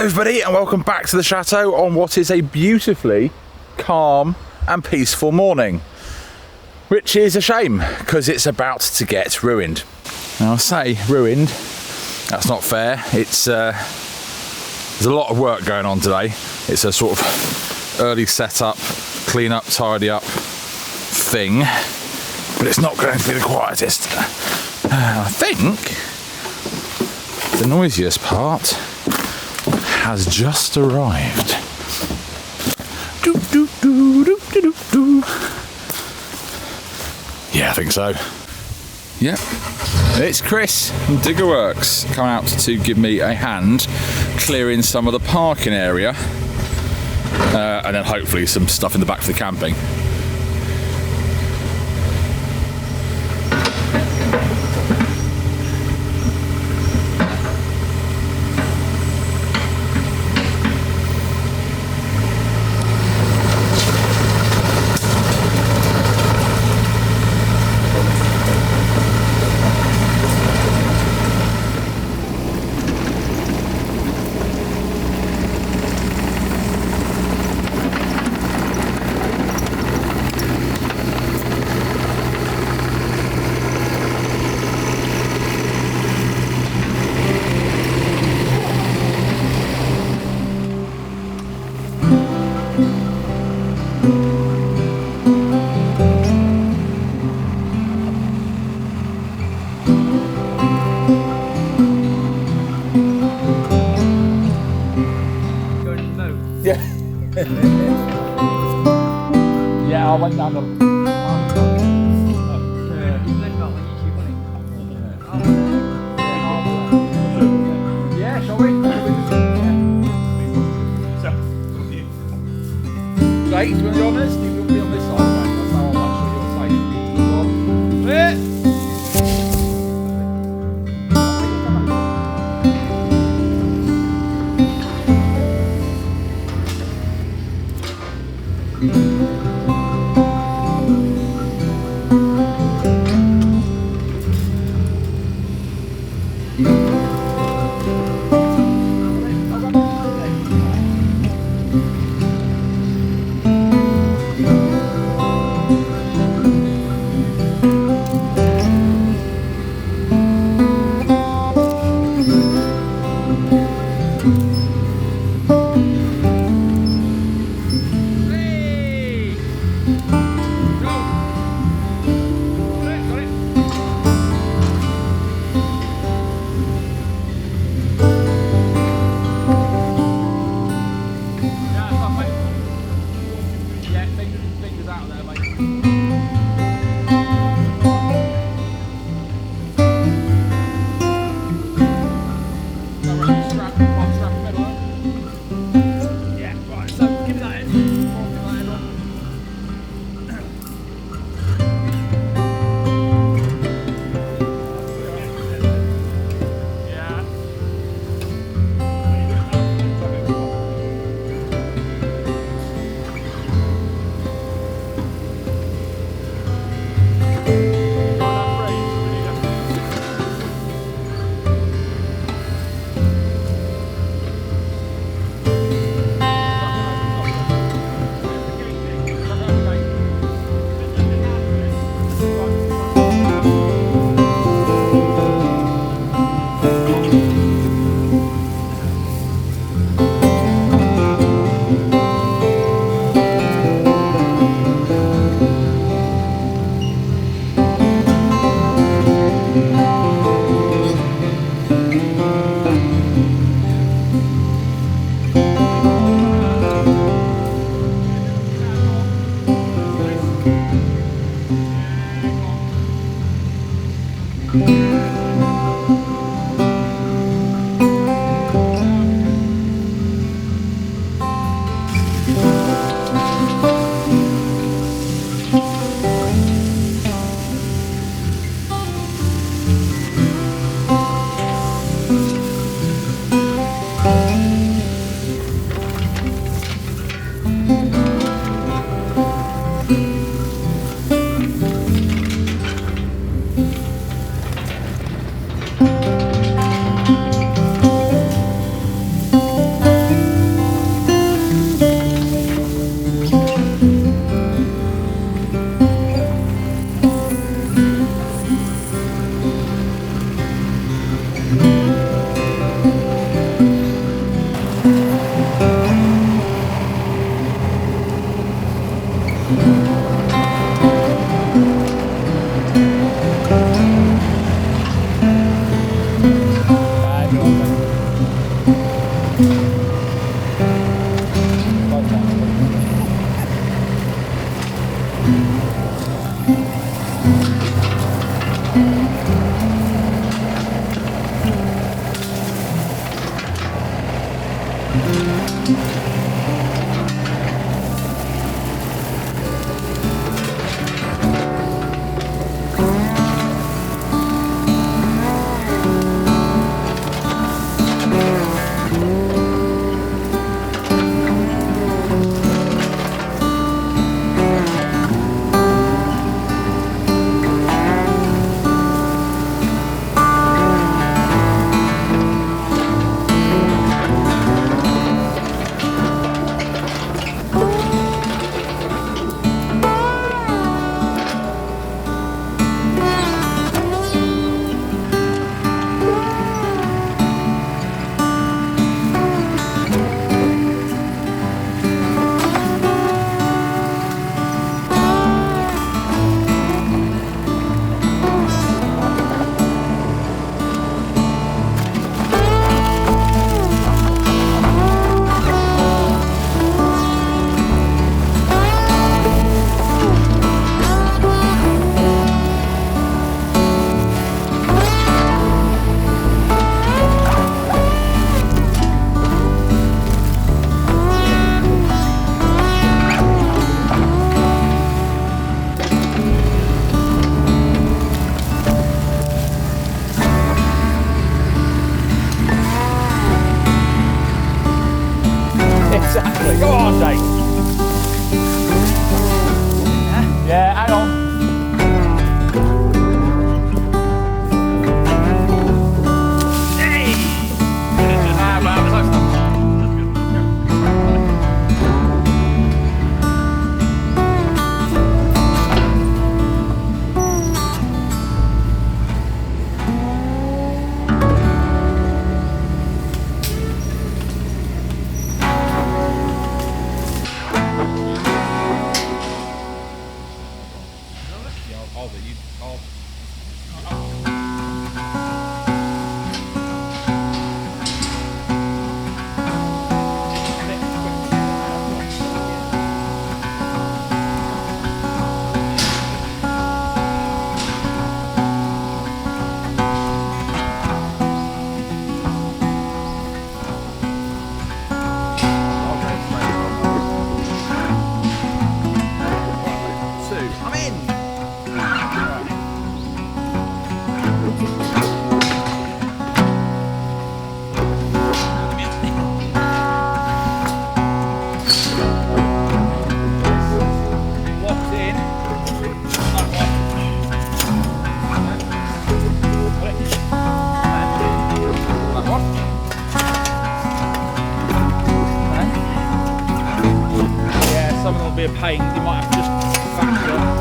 Hello everybody and welcome back to the chateau on what is a beautifully calm and peaceful morning, which is a shame because it's about to get ruined. Now I say ruined, that's not fair. It's there's a lot of work going on today. It's a sort of early setup, clean up, tidy up thing, but it's not going to be the quietest. I think the noisiest part has just arrived. Doo, doo, doo, doo, doo, doo, doo. Yeah, I think so. Yep, it's Chris from Digger Works coming out to give me a hand clearing some of the parking area and then hopefully some stuff in the back for the camping. Yeah, I went down the... Yeah, shall we? Right, to be honest, you will be on this side, right? That's how I'm actually your side. Exactly. Go on, Dave. Yeah, hang on. Hey! Be a pain, you might have to just factor.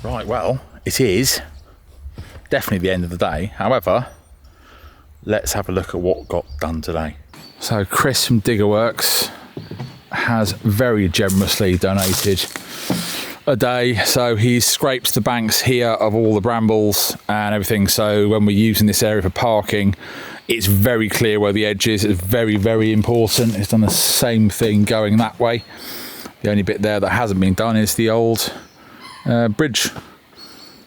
Right, well, it is definitely the end of the day. However, let's have a look at what got done today. So Chris from Digger Works has very generously donated a day, so he scrapes the banks here of all the brambles and everything, so when we're using this area for parking, it's very clear where the edge is. It's very, very important. It's done the same thing going that way. The only bit there that hasn't been done is the old bridge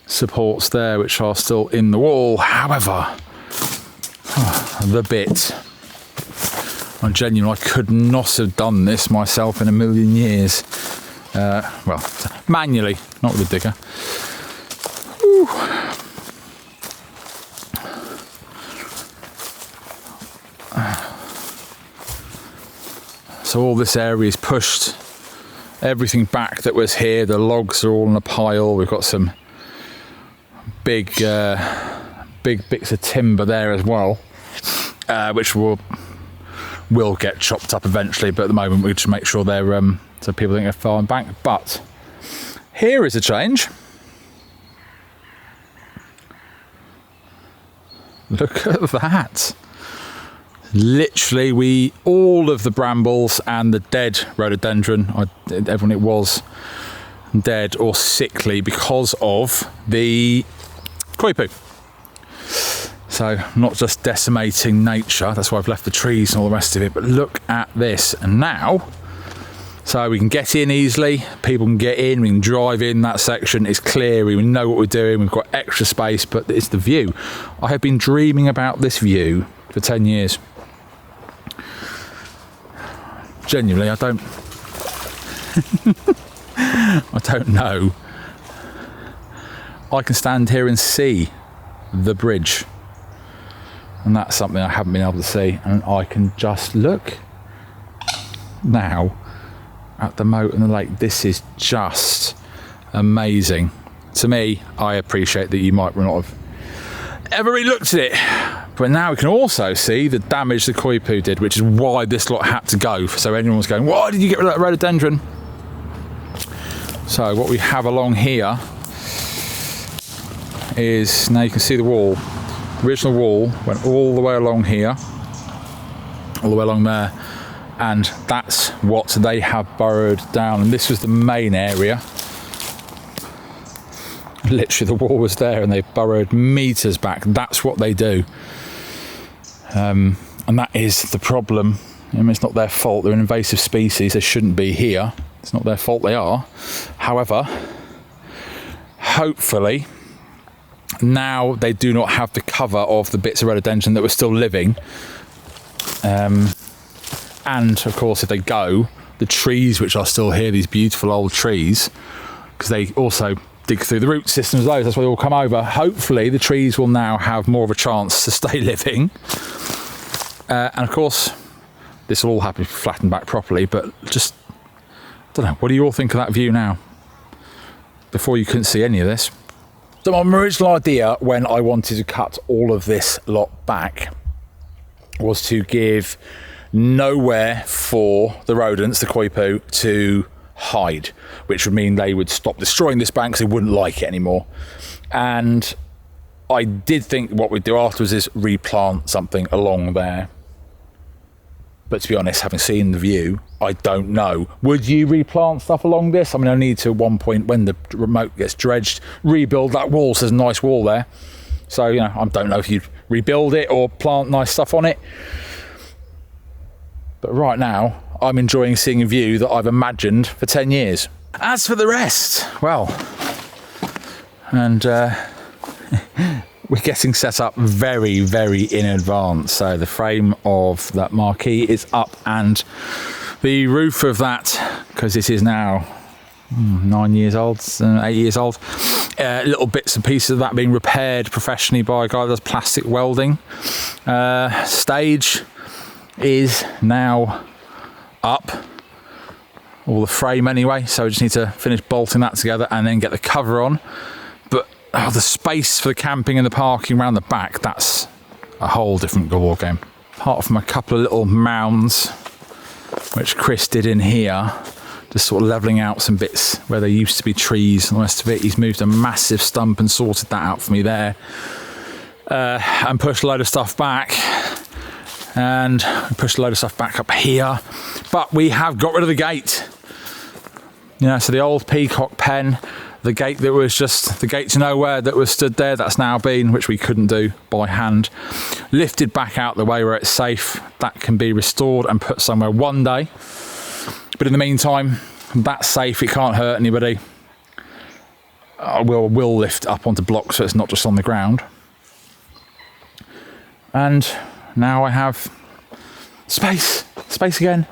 supports there, which are still in the wall. However, the bit, I'm genuine, I could not have done this myself in a million years. Well, manually, not with a digger. Whew. So all this area is pushed, everything back that was here. The logs are all in a pile. We've got some big bits of timber there as well, which will get chopped up eventually. But at the moment, we just make sure they're so people think they're far and back. But here is a change. Look at that. Literally, all of the brambles and the dead rhododendron, everyone, it was dead or sickly because of the koi poo. So not just decimating nature, that's why I've left the trees and all the rest of it, but look at this. And now, so we can get in easily, people can get in, we can drive in that section, it's clear, we know what we're doing, we've got extra space, but it's the view. I have been dreaming about this view for 10 years. Genuinely, I don't know. I can stand here and see the bridge, and that's something I haven't been able to see, and I can just look now at the moat and the lake. This is just amazing. To me, I appreciate that you might not have ever really looked at it, but now we can also see the damage the koi poo did, which is why this lot had to go. So anyone was going, why did you get rid of that rhododendron? So what we have along here is, now you can see the wall. The original wall went all the way along here, all the way along there, and that's what they have burrowed down. And this was the main area. Literally the wall was there and they burrowed meters back. That's what they do. And that is the problem. I mean, it's not their fault. They're an invasive species. They shouldn't be here. It's not their fault they are. However, hopefully, now they do not have the cover of the bits of rhododendron that were still living. And of course, if they go, the trees which are still here, these beautiful old trees, because they also dig through the root systems of those, that's why they all come over. Hopefully the trees will now have more of a chance to stay living. And of course, this will all have to be flattened back properly, but just, I don't know, what do you all think of that view now? Before you couldn't see any of this. So my original idea when I wanted to cut all of this lot back was to give nowhere for the rodents, the koi poo, to hide, which would mean they would stop destroying this bank because they wouldn't like it anymore. And I did think what we'd do afterwards is replant something along there. But to be honest, having seen the view, I don't know. Would you replant stuff along this? I mean, I need to, at one point, when the remote gets dredged, rebuild that wall. So there's a nice wall there. So, you know, I don't know if you'd rebuild it or plant nice stuff on it. But right now, I'm enjoying seeing a view that I've imagined for 10 years. As for the rest, well, and we're getting set up very, very in advance. So the frame of that marquee is up, and the roof of that, because this is now 9 years old, 8 years old, little bits and pieces of that being repaired professionally by a guy that does plastic welding. Stage is now up, all the frame anyway, so we just need to finish bolting that together and then get the cover on. But the space for the camping and the parking around the back, that's a whole different ball game. Apart from a couple of little mounds which Chris did in here, just sort of levelling out some bits where there used to be trees and the rest of it. He's moved a massive stump and sorted that out for me there, and pushed a load of stuff back. And we pushed a load of stuff back up here, but we have got rid of the gate. So the old peacock pen, the gate that was just the gate to nowhere that was stood there, that's now been, which we couldn't do by hand, lifted back out the way where it's safe. That can be restored and put somewhere one day. But in the meantime, that's safe. It can't hurt anybody. We'll lift up onto blocks so it's not just on the ground. And now I have space again.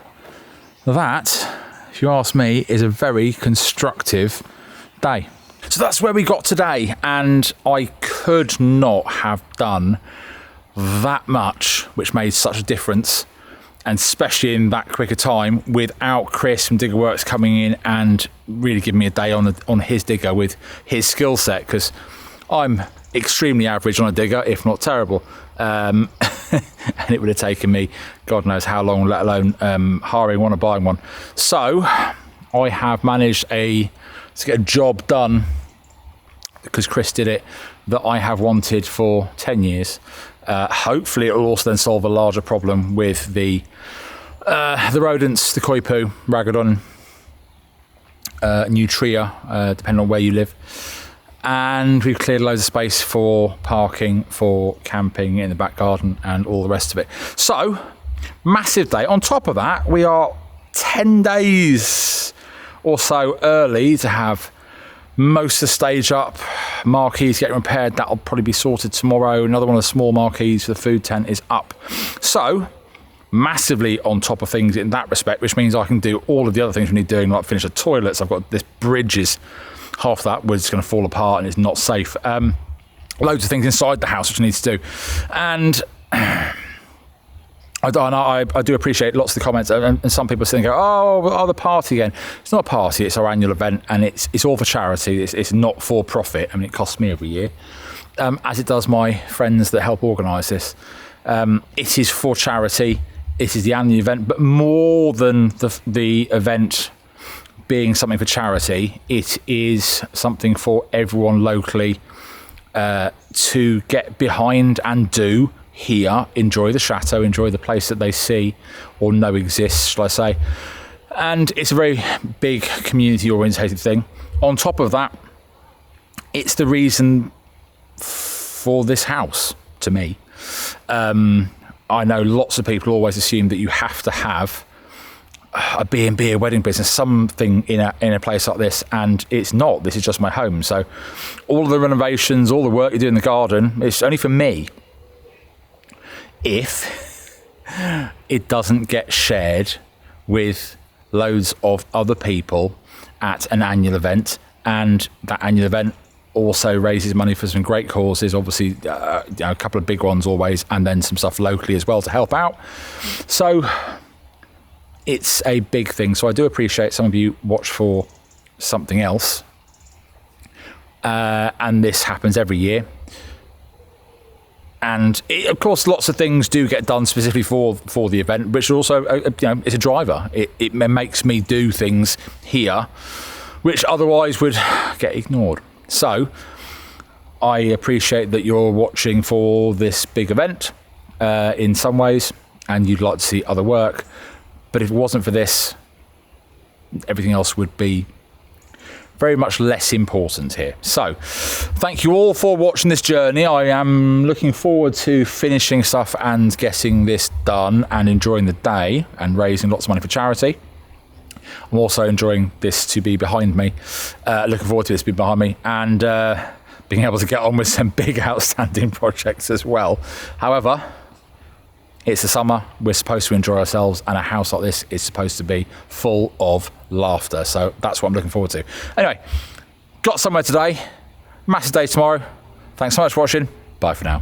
That, if you ask me, is a very constructive day. So that's where we got today, and I could not have done that much, which made such a difference, and especially in that quicker time, without Chris from Digger Works coming in and really giving me a day on his digger with his skill set, because I'm extremely average on a digger, if not terrible. And it would have taken me God knows how long, let alone hiring one or buying one. So I have managed to get a job done, because Chris did it, that I have wanted for 10 years. Hopefully it will also then solve a larger problem with the rodents, the koi poo, ragodon, nutria, depending on where you live. And we've cleared loads of space for parking, for camping in the back garden and all the rest of it. So, massive day. On top of that, we are 10 days or so early to have most of the stage up, marquees getting repaired. That'll probably be sorted tomorrow. Another one of the small marquees for the food tent is up. So, massively on top of things in that respect, which means I can do all of the other things we need doing, like finish the toilets. I've got this bridges. Half that was going to fall apart and it's not safe. Loads of things inside the house which I need to do. And I do appreciate lots of the comments, and some people saying, oh, the party again. It's not a party, it's our annual event, and it's all for charity. It's not for profit. I mean, it costs me every year, as it does my friends that help organise this. It is for charity. It is the annual event, but more than the event being something for charity, it is something for everyone locally to get behind and do here, enjoy the chateau, enjoy the place that they see or know exists, shall I say. And it's a very big community orientated thing. On top of that, it's the reason for this house to me. I know lots of people always assume that you have to have a B&B, a wedding business, something in a place like this, and it's not. This is just my home. So all of the renovations, all the work you do in the garden, it's only for me. If it doesn't get shared with loads of other people at an annual event, and that annual event also raises money for some great causes, obviously a couple of big ones always, and then some stuff locally as well to help out. So it's a big thing. So I do appreciate some of you watch for something else, and this happens every year. And of course, lots of things do get done specifically for the event, which also, it's a driver. It makes me do things here, which otherwise would get ignored. So I appreciate that you're watching for this big event in some ways, and you'd like to see other work. But if it wasn't for this, everything else would be very much less important here. So thank you all for watching this journey. I am looking forward to finishing stuff and getting this done and enjoying the day and raising lots of money for charity. I'm also enjoying this to be behind me, looking forward to this being behind me, and being able to get on with some big outstanding projects as well. However, it's the summer, we're supposed to enjoy ourselves, and a house like this is supposed to be full of laughter. So that's what I'm looking forward to. Anyway, got somewhere today, massive day tomorrow. Thanks so much for watching. Bye for now.